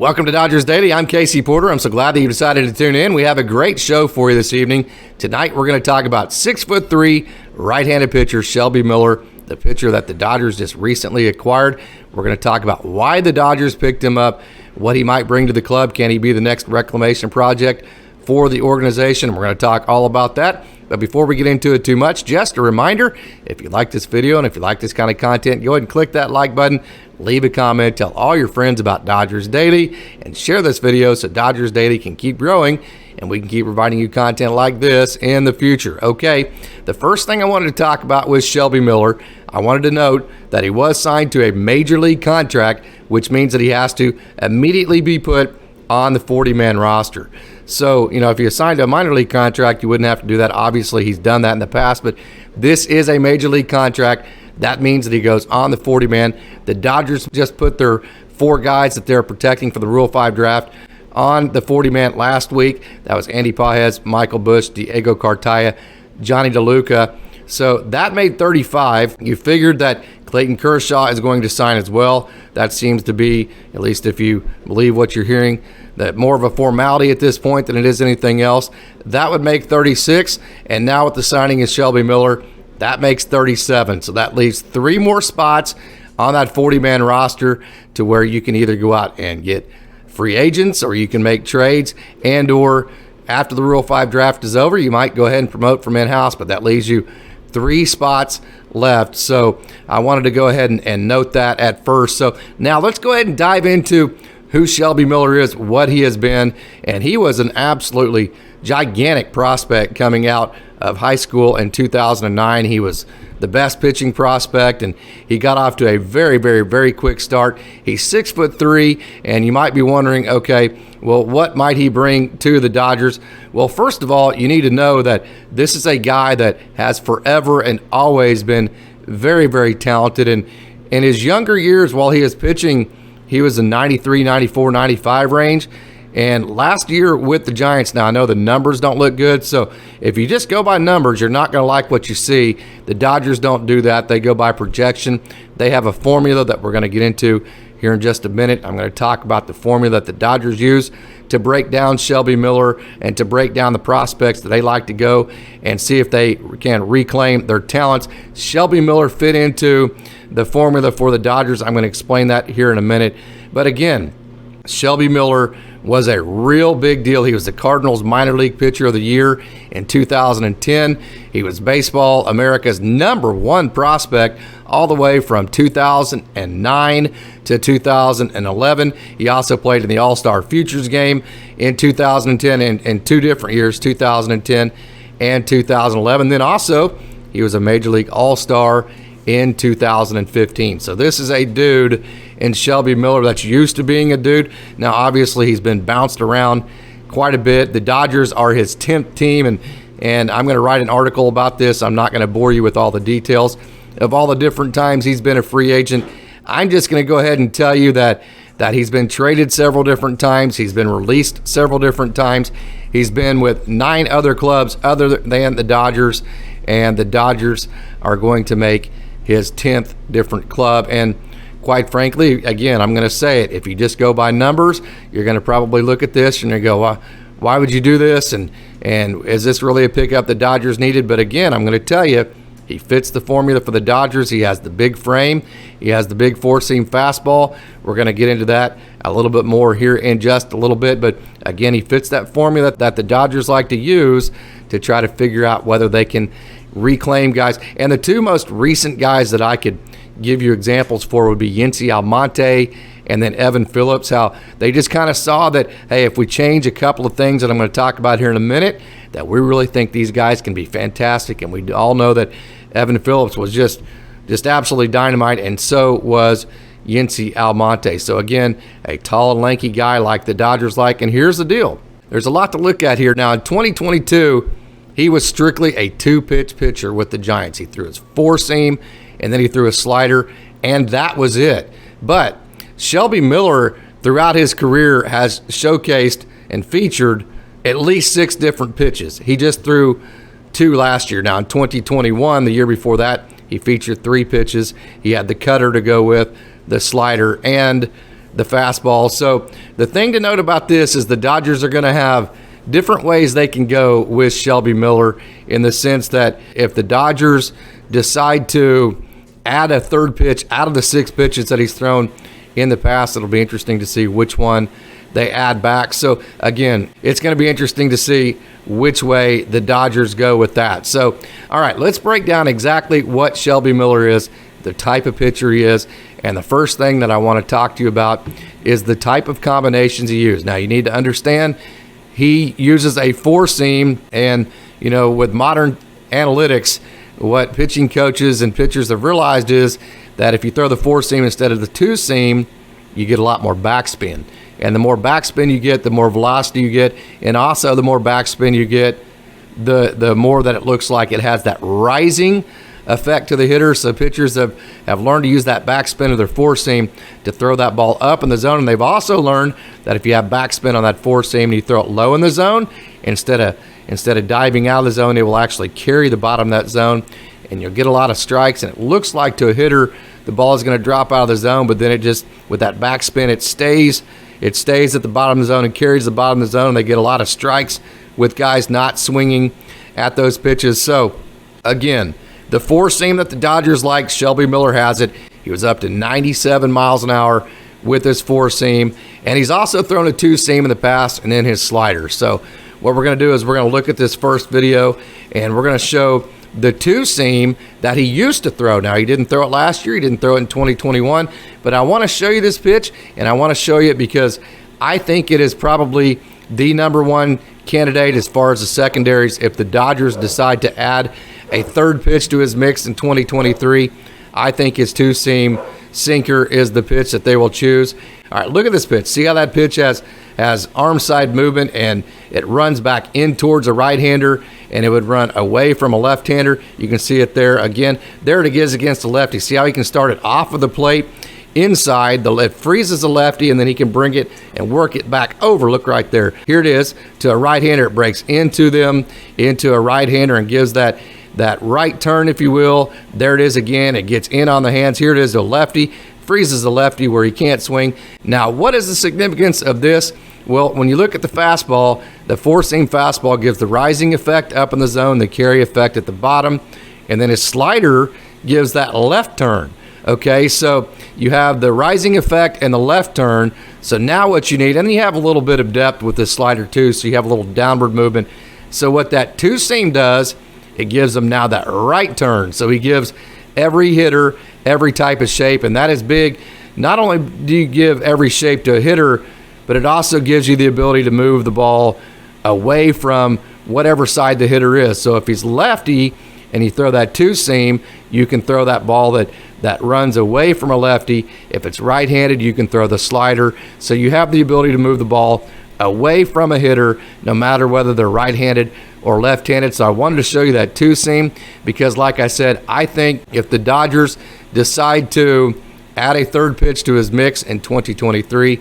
Welcome to Dodgers Daily. I'm Casey Porter. I'm so glad that you decided to tune in. We have a great show for you this evening. Tonight we're going to talk about 6'3" right-handed pitcher Shelby Miller, the pitcher that the Dodgers just recently acquired. We're going to talk about why the Dodgers picked him up, what he might bring to the club. Can he be the next reclamation project for the organization? We're going to talk all about that. But before we get into it too much, just a reminder, if you like this video and if you like this kind of content, go ahead and click that like button, leave a comment, tell all your friends about Dodgers Daily, and share this video so Dodgers Daily can keep growing and we can keep providing you content like this in the future. Okay, the first thing I wanted to talk about was Shelby Miller. I wanted to note that he was signed to a major league contract, which means that he has to immediately be put on the 40-man roster. So, if you signed a minor league contract, you wouldn't have to do that. Obviously, he's done that in the past, but this is a major league contract. That means that he goes on the 40-man. The Dodgers just put their 4 guys that they're protecting for the Rule 5 draft on the 40-man last week. That was Andy Pages, Michael Busch, Diego Cartaya, Johnny DeLuca. So that made 35. You figured that Clayton Kershaw is going to sign as well. That seems to be, at least if you believe what you're hearing, that more of a formality at this point than it is anything else. That would make 36. And now with the signing of Shelby Miller, that makes 37. So that leaves 3 more spots on that 40-man roster to where you can either go out and get free agents or you can make trades, and or after the Rule 5 draft is over, you might go ahead and promote from in-house, but that leaves you 3 spots left. So I wanted to go ahead and note that at first. So now let's go ahead and dive into who Shelby Miller is, what he has been, and he was an absolutely gigantic prospect coming out of high school in 2009. He was the best pitching prospect, and he got off to a very, very, very quick start. He's 6'3", and you might be wondering, okay, well, what might he bring to the Dodgers? Well, first of all, you need to know that this is a guy that has forever and always been very, very talented. And in his younger years, while he was pitching, he was in 93, 94, 95 range. And last year with the Giants, now I know the numbers don't look good, so if you just go by numbers, you're not going to like what you see. The Dodgers don't do that. They go by projection. They have a formula that we're going to get into here in just a minute. I'm going to talk about the formula that the Dodgers use to break down Shelby Miller and to break down the prospects that they like to go and see if they can reclaim their talents. Shelby Miller fit into the formula for the Dodgers. I'm going to explain that here in a minute. But again, Shelby Miller was a real big deal. He was the Cardinals minor league pitcher of the year in 2010. He was Baseball America's #1 prospect all the way from 2009 to 2011. He also played in the All-Star Futures game in 2010 in 2 different years, 2010 and 2011. Then also, he was a Major League All-Star in 2015. So this is a dude in Shelby Miller that's used to being a dude. Now, obviously, he's been bounced around quite a bit. The Dodgers are his 10th team, and I'm going to write an article about this. I'm not going to bore you with all the details of all the different times he's been a free agent. I'm just going to go ahead and tell you that he's been traded several different times. He's been released several different times. He's been with 9 other clubs other than the Dodgers, and the Dodgers are going to make his 10th different club. And quite frankly, again, I'm going to say it, if you just go by numbers, you're going to probably look at this and you go, why would you do this? And is this really a pickup the Dodgers needed? But again, I'm going to tell you, he fits the formula for the Dodgers. He has the big frame. He has the big 4-seam fastball. We're going to get into that a little bit more here in just a little bit. But again, he fits that formula that the Dodgers like to use to try to figure out whether they can reclaim guys. And the 2 most recent guys that I could give you examples for would be Yency Almonte and then Evan Phillips, how they just kind of saw that, hey, if we change a couple of things that I'm going to talk about here in a minute, that we really think these guys can be fantastic. And we all know that Evan Phillips was just absolutely dynamite, and so was Yency Almonte. So again, a tall and lanky guy like the Dodgers like. And here's the deal. There's a lot to look at here. Now in 2022, he was strictly a 2-pitch pitcher with the Giants. He threw his 4-seam, and then he threw a slider, and that was it. But Shelby Miller, throughout his career, has showcased and featured at least 6 different pitches. He just threw 2 last year. Now in 2021, the year before that, he featured 3 pitches. He had the cutter to go with, the slider, and the fastball. So the thing to note about this is the Dodgers are going to have different ways they can go with Shelby Miller, in the sense that if the Dodgers decide to add a third pitch out of the 6 pitches that he's thrown in the past, it'll be interesting to see which one they add back. So again, it's going to be interesting to see which way the Dodgers go with that. So, all right, let's break down exactly what Shelby Miller is, the type of pitcher he is, and the first thing that I want to talk to you about is the type of combinations he uses. Now, you need to understand he uses a 4-seam, and, you know, with modern analytics, what pitching coaches and pitchers have realized is that if you throw the 4-seam instead of the 2-seam, you get a lot more backspin. And the more backspin you get, the more velocity you get, and also the more backspin you get, the more that it looks like it has that rising effect to the hitter. So pitchers have learned to use that backspin of their 4-seam to throw that ball up in the zone. And they've also learned that if you have backspin on that 4-seam and you throw it low in the zone, instead of diving out of the zone, it will actually carry the bottom of that zone, and you'll get a lot of strikes. And it looks like to a hitter the ball is going to drop out of the zone, but then it just, with that backspin, it stays at the bottom of the zone and carries the bottom of the zone. And they get a lot of strikes with guys not swinging at those pitches. So again, the 4-seam that the Dodgers like, Shelby Miller has it. He was up to 97 miles an hour with his 4-seam, and he's also thrown a 2-seam in the past and then his slider. So what we're going to do is we're going to look at this first video, and we're going to show the 2-seam that he used to throw. Now, he didn't throw it last year. He didn't throw it in 2021. But I want to show you this pitch, and I want to show you it because I think it is probably the #1 candidate as far as the secondaries. If the Dodgers decide to add a third pitch to his mix in 2023, I think his 2-seam sinker is the pitch that they will choose. All right, look at this pitch. See how that pitch has arm side movement, and it runs back in towards a right-hander, and it would run away from a left-hander. You can see it there again. There it is against the lefty. See how he can start it off of the plate inside. It freezes the lefty, and then he can bring it and work it back over. Look right there. Here it is to a right-hander. It breaks into a right-hander and gives that right turn, if you will. There it is again. It gets in on the hands. Here it is to a lefty. Freezes the lefty where he can't swing. Now, what is the significance of this? Well, when you look at the fastball, the 4-seam fastball gives the rising effect up in the zone, the carry effect at the bottom, and then his slider gives that left turn. Okay, so you have the rising effect and the left turn. So now what you need, and you have a little bit of depth with this slider too, so you have a little downward movement. So what that 2-seam does, it gives him now that right turn. So he gives every hitter every type of shape, and that is big. Not only do you give every shape to a hitter, but it also gives you the ability to move the ball away from whatever side the hitter is. So if he's lefty and you throw that 2-seam, you can throw that ball that runs away from a lefty. If it's right-handed, you can throw the slider. So you have the ability to move the ball away from a hitter, no matter whether they're right-handed or left-handed. So I wanted to show you that 2-seam because, like I said, I think if the Dodgers decide to add a third pitch to his mix in 2023,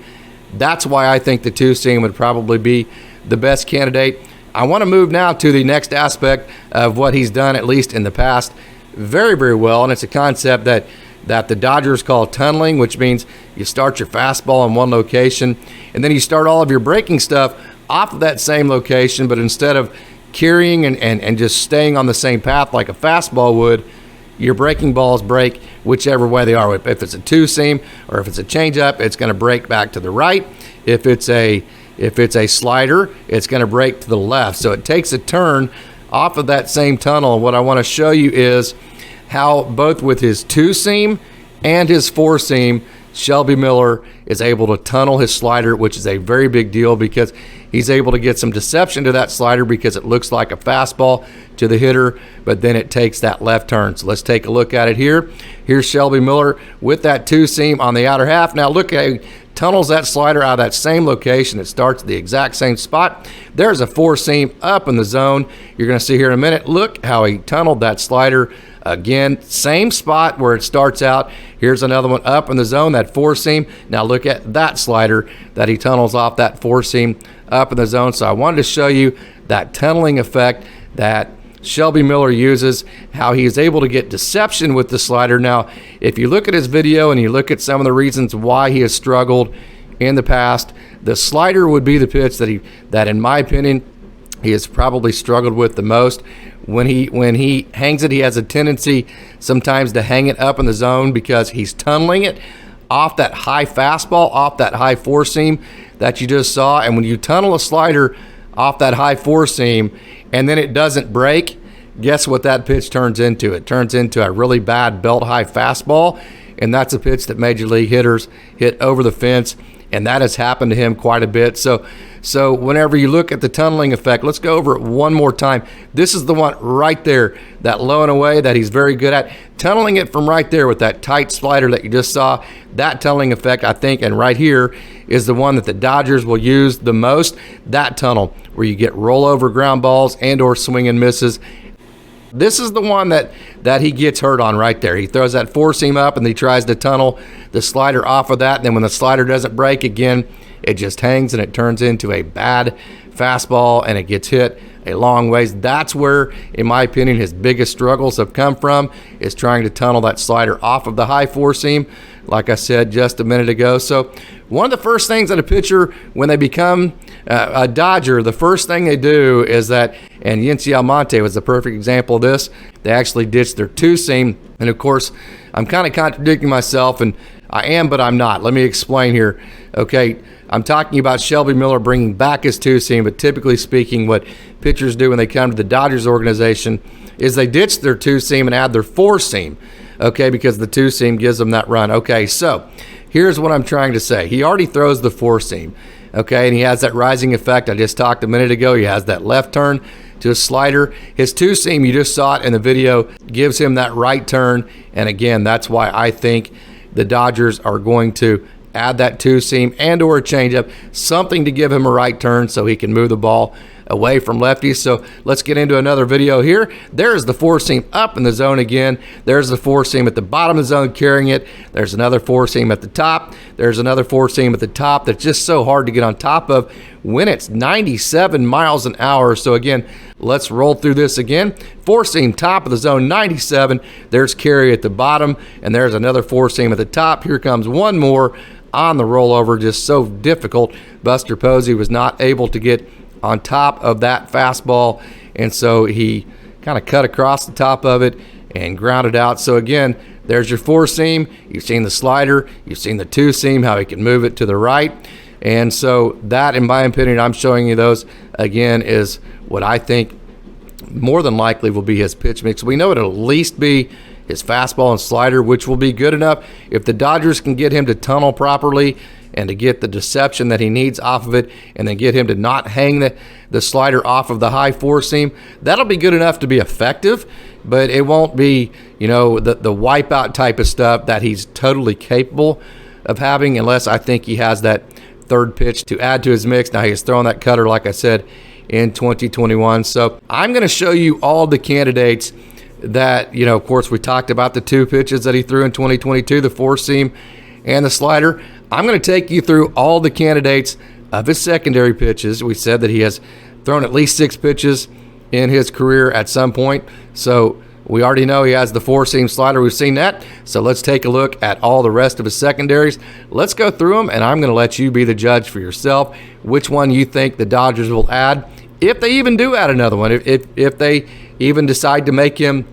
that's why I think the 2-seam would probably be the best candidate. I want to move now to the next aspect of what he's done, at least in the past, very, very well, and it's a concept that the Dodgers call tunneling, which means you start your fastball in one location, and then you start all of your breaking stuff off of that same location, but instead of carrying and just staying on the same path like a fastball would, your breaking balls break whichever way they are. If it's a 2-seam or if it's a changeup, it's going to break back to the right. If it's a slider, it's going to break to the left. So it takes a turn off of that same tunnel. And what I want to show you is how both with his 2-seam and his 4-seam, Shelby Miller is able to tunnel his slider, which is a very big deal because he's able to get some deception to that slider because it looks like a fastball to the hitter, but then it takes that left turn. So let's take a look at it here. Here's Shelby Miller with that 2-seam on the outer half. Now look how he tunnels that slider out of that same location. It starts at the exact same spot. There's a 4-seam up in the zone. You're going to see here in a minute. Look how he tunneled that slider. Again, same spot where it starts out. Here's another one up in the zone, that 4-seam. Now look at that slider that he tunnels off that 4-seam up in the zone. So I wanted to show you that tunneling effect that Shelby Miller uses, how he is able to get deception with the slider. Now, if you look at his video and you look at some of the reasons why he has struggled in the past, the slider would be the pitch that in my opinion, he has probably struggled with the most. When he hangs it, he has a tendency sometimes to hang it up in the zone because he's tunneling it off that high fastball, off that high four seam that you just saw. And when you tunnel a slider off that high four seam and then it doesn't break, guess what that pitch turns into? It turns into a really bad belt high fastball, and that's a pitch that major league hitters hit over the fence, and that has happened to him quite a bit. So whenever you look at the tunneling effect, let's go over it one more time. This is the one right there, that low and away that he's very good at. Tunneling it from right there with that tight slider that you just saw, that tunneling effect, I think, and right here is the one that the Dodgers will use the most, that tunnel where you get rollover ground balls and or swing and misses. This is the one that he gets hurt on right there. He throws that four seam up and he tries to tunnel the slider off of that. And then when the slider doesn't break again, it just hangs and it turns into a bad fastball and it gets hit a long ways. That's where, in my opinion, his biggest struggles have come from, is trying to tunnel that slider off of the high four seam, like I said just a minute ago. So one of the first things that a pitcher, when they become a Dodger, the first thing they do is that, and Yency Almonte was the perfect example of this, they actually ditched their two seam. And of course, I'm kind of contradicting myself, and I am, but I'm not. Let me explain here. Okay, I'm talking about Shelby Miller bringing back his two seam, but typically speaking, what pitchers do when they come to the Dodgers organization is they ditch their two seam and add their four seam, okay, because the two seam gives them that run. Okay, so here's what I'm trying to say. He already throws the four seam, okay, and he has that rising effect. I just talked a minute ago. He has that left turn to a slider. His two seam, you just saw it in the video, gives him that right turn, and again, that's why I think the Dodgers are going to add that two seam and or a changeup, something to give him a right turn so he can move the ball away from lefties. So let's get into another video here. There's the four seam up in the zone again. There's the four seam at the bottom of the zone carrying it. There's another four seam at the top. There's another four seam at the top that's just so hard to get on top of when it's 97 miles an hour. So again, let's roll through this again. Four seam top of the zone, 97. There's carry at the bottom, and there's another four seam at the top. Here comes one more on the rollover, just so difficult. Buster Posey was not able to get on top of that fastball, and so he kind of cut across the top of it and grounded out. So again, there's your four seam. You've seen the slider, you've seen the two seam, how he can move it to the right. And so that, in my opinion, I'm showing you those again, is what I think more than likely will be his pitch mix. We know it'll at least be his fastball and slider, which will be good enough. If the Dodgers can get him to tunnel properly and to get the deception that he needs off of it, and then get him to not hang the slider off of the high four seam, that'll be good enough to be effective, but it won't be, you know, the wipeout type of stuff that he's totally capable of having, unless I think he has that third pitch to add to his mix. Now, he's throwing that cutter, like I said, in 2021. So I'm going to show you all the candidates that, you know, of course, we talked about the two pitches that he threw in 2022, the four seam and the slider. I'm going to take you through all the candidates of his secondary pitches. We said that he has thrown at least 6 pitches in his career at some point. So we already know he has the four seam slider. We've seen that. So let's take a look at all the rest of his secondaries. Let's go through them, and I'm going to let you be the judge for yourself, which one you think the Dodgers will add, if they even do add another one, if they even decide to make him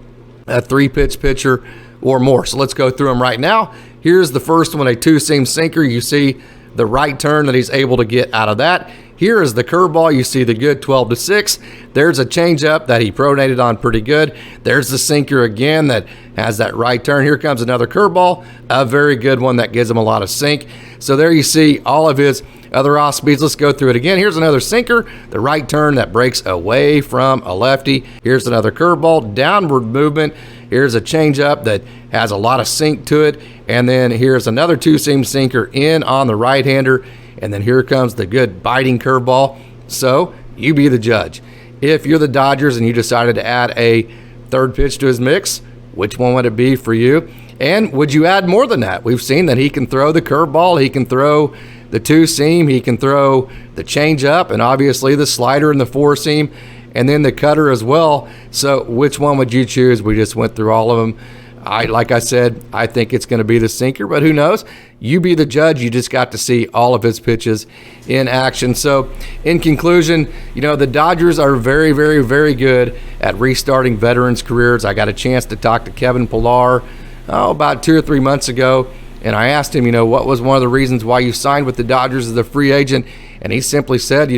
a 3-pitch pitcher or more. So let's go through them right now. Here's the first one, a two-seam sinker. You see the right turn that he's able to get out of that. Here is the curveball. You see the good 12-6. There's a changeup that he pronated on pretty good. There's the sinker again that has that right turn. Here comes another curveball, a very good one that gives him a lot of sink. So there you see all of his other off speeds. Let's go through it again. Here's another sinker, the right turn that breaks away from a lefty. Here's another curveball, downward movement. Here's a changeup that has a lot of sink to it. And then here's another two-seam sinker in on the right-hander. And then here comes the good biting curveball. So you be the judge. If you're the Dodgers and you decided to add a third pitch to his mix, which one would it be for you? And would you add more than that? We've seen that he can throw the curveball, he can throw the two-seam, he can throw the changeup, and obviously the slider and the four-seam. and then the cutter as well. So which one would you choose? We just went through all of them. Like I said, I think it's going to be the sinker, but who knows? You be the judge. You just got to see all of his pitches in action. So in conclusion, the Dodgers are very, very, very good at restarting veterans' careers. I got a chance to talk to Kevin Pillar about 2 or 3 months ago, and I asked him, what was one of the reasons why you signed with the Dodgers as a free agent? And he simply said,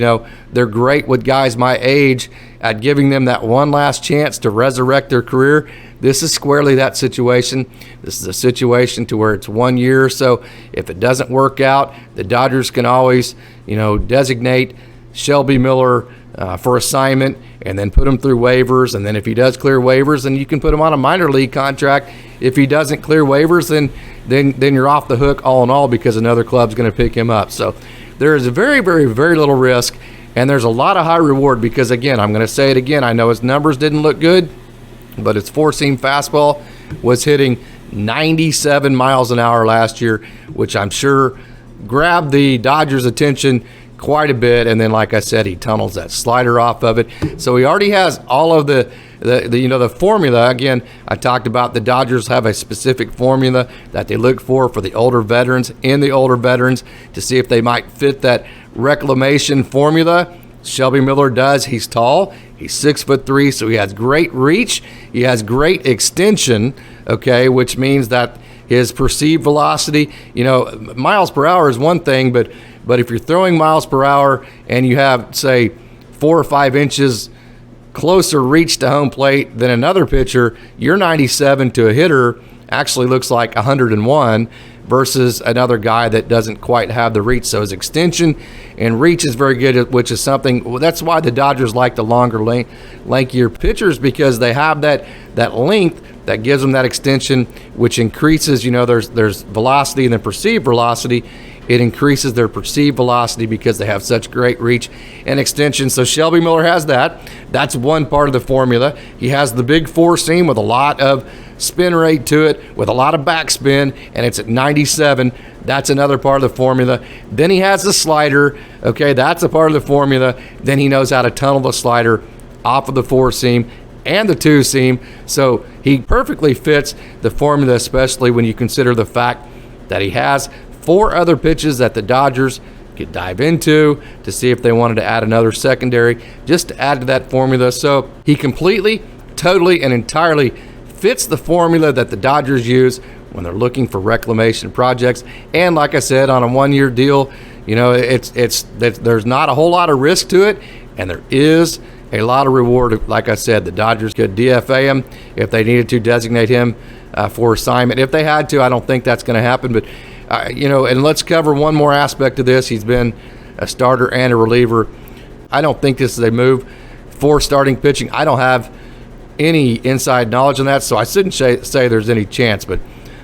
they're great with guys my age at giving them that one last chance to resurrect their career. This is squarely that situation. This is a situation to where it's 1 year. So if it doesn't work out, the Dodgers can always, designate Shelby Miller for assignment and then put him through waivers. And then if he does clear waivers, then you can put him on a minor league contract. If he doesn't clear waivers, then you're off the hook all in all, because another club's going to pick him up. So there is a very, very, very little risk, and there's a lot of high reward because, again, I'm going to say it again. I know his numbers didn't look good, but his four-seam fastball was hitting 97 miles an hour last year, which I'm sure grabbed the Dodgers' attention quite a bit. And then, like I said, he tunnels that slider off of it. So he already has all of the formula. Again, I talked about the Dodgers have a specific formula that they look for the older veterans to see if they might fit that reclamation formula. Shelby Miller does. He's tall. He's 6'3", so he has great reach. He has great extension, which means that his perceived velocity, miles per hour is one thing, but if you're throwing miles per hour and you have, say, 4 or 5 inches closer reach to home plate than another pitcher, your 97 to a hitter actually looks like 101 versus another guy that doesn't quite have the reach. So his extension and reach is very good, which is something, that's why the Dodgers like the longer, lankier pitchers, because they have that length that gives them that extension, which increases, there's velocity and then perceived velocity. It increases their perceived velocity because they have such great reach and extension. So Shelby Miller has that. That's one part of the formula. He has the big four seam with a lot of spin rate to it, with a lot of backspin, and it's at 97. That's another part of the formula. Then he has the slider. That's a part of the formula. Then he knows how to tunnel the slider off of the four seam and the two seam. So he perfectly fits the formula, especially when you consider the fact that he has 4 other pitches that the Dodgers could dive into to see if they wanted to add another secondary, just to add to that formula. So he completely, totally, and entirely fits the formula that the Dodgers use when they're looking for reclamation projects. And like I said, on a 1-year deal, there's not a whole lot of risk to it, and there is a lot of reward. Like I said, the Dodgers could DFA him if they needed to, designate him for assignment. If they had to, I don't think that's going to happen, but and let's cover one more aspect of this. He's been a starter and a reliever. I don't think this is a move for starting pitching. I don't have any inside knowledge on that, so I shouldn't say there's any chance. But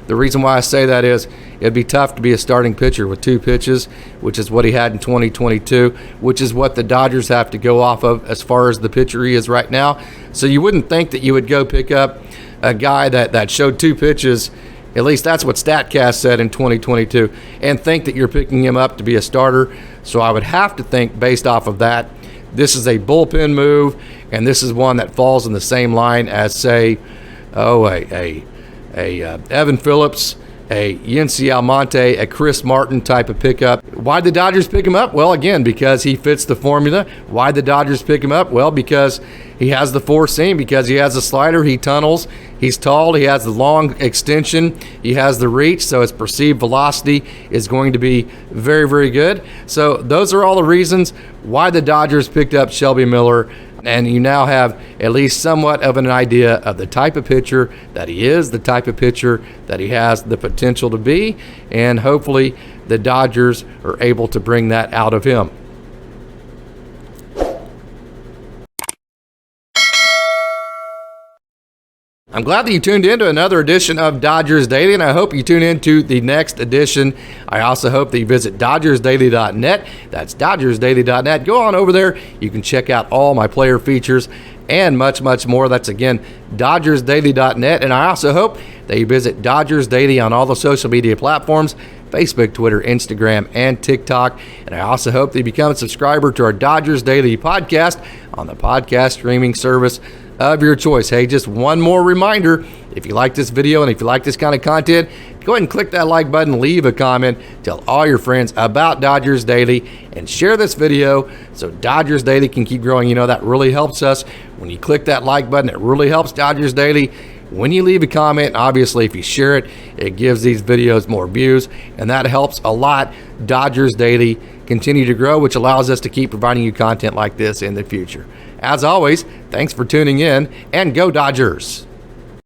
the reason why I say that is it'd be tough to be a starting pitcher with 2 pitches, which is what he had in 2022, which is what the Dodgers have to go off of as far as the pitcher he is right now. So you wouldn't think that you would go pick up a guy that showed 2 pitches. At least that's what StatCast said in 2022, and think that you're picking him up to be a starter. So I would have to think, based off of that, this is a bullpen move, and this is one that falls in the same line as, say, Evan Phillips, a Yency Almonte, a Chris Martin type of pickup. Why'd the Dodgers pick him up? Well, again, because he fits the formula. Why'd the Dodgers pick him up? Well, because he has the four seam, because he has a slider, he tunnels, he's tall, he has the long extension, he has the reach, so his perceived velocity is going to be very, very good. So those are all the reasons why the Dodgers picked up Shelby Miller. And you now have at least somewhat of an idea of the type of pitcher that he is, the type of pitcher that he has the potential to be, and hopefully the Dodgers are able to bring that out of him. I'm glad that you tuned in to another edition of Dodgers Daily, and I hope you tune in to the next edition. I also hope that you visit DodgersDaily.net. That's DodgersDaily.net. Go on over there. You can check out all my player features and much, much more. That's, again, DodgersDaily.net. And I also hope that you visit Dodgers Daily on all the social media platforms, Facebook, Twitter, Instagram, and TikTok. And I also hope that you become a subscriber to our Dodgers Daily podcast on the podcast streaming service of your choice. Hey, just one more reminder, if you like this video and if you like this kind of content, go ahead and click that like button, leave a comment, tell all your friends about Dodgers Daily, and share this video so Dodgers Daily can keep growing. You know, that really helps us. When you click that like button, it really helps Dodgers Daily. When you leave a comment, obviously, if you share it, it gives these videos more views, and that helps a lot Dodgers Daily continue to grow, which allows us to keep providing you content like this in the future. As always, thanks for tuning in, and go Dodgers!